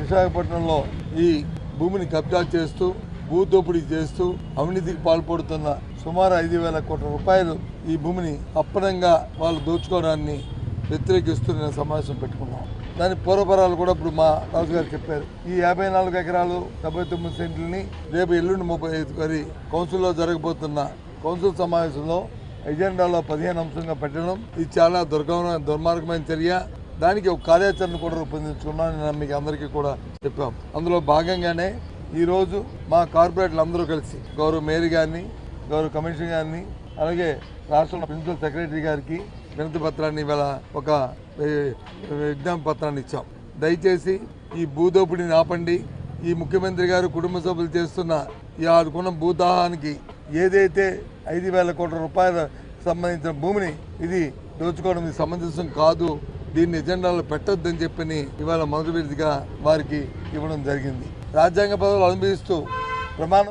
విశాఖపట్నంలో ఈ భూమిని కబ్జా చేస్తూ భూదోపిడీ చేస్తూ అవినీతికి పాల్పడుతున్న సుమారు 5,000 కోట్ల రూపాయలు ఈ భూమిని అప్పనంగా వాళ్ళు దోచుకోవడాన్ని వ్యతిరేకిస్తూ నేను సమావేశం పెట్టుకున్నాం. దాని పూర్వపరాలు కూడా ఇప్పుడు మా రాజుగారు చెప్పారు. ఈ 54 ఎకరాలు 79 సెంట్లని రేపు ఎల్లుండి 35 కౌన్సిల్లో జరగబోతున్న కౌన్సిల్ సమావేశంలో ఎజెండాలో 15 అంశంగా పెట్టడం ఇది చాలా దుర్మార్గమైన చర్య. దానికి ఒక కార్యాచరణ కూడా రూపొందించుకున్నాను. నేను మీకు అందరికీ కూడా చెప్పాం. అందులో భాగంగానే ఈరోజు మా కార్పొరేట్లు అందరూ కలిసి గౌరవ మేయర్ గారిని, గౌరవ కమిషనర్ గారిని, అలాగే రాష్ట్ర ప్రిన్సిపల్ సెక్రటరీ గారికి వినతి పత్రాన్ని ఇవాళ ఒక విజ్ఞాపన పత్రాన్ని ఇచ్చాం. దయచేసి ఈ భూదోపిడిని ఆపండి. ఈ ముఖ్యమంత్రి గారు కుటుంబ సభ్యులు చేస్తున్న ఈ ఆడుకున్న భూదాహానికి ఏదైతే 5,000 కోట్ల రూపాయల సంబంధించిన భూమిని ఇది దోచుకోవడం ఇది సమంజసం కాదు, దీన్ని ఎజెండాలో పెట్టొద్దని చెప్పని ఇవాళ మొదటి విధిగా వారికి ఇవ్వడం జరిగింది. రాజ్యాంగ పదవులు అనుభవిస్తూ ప్రమాణం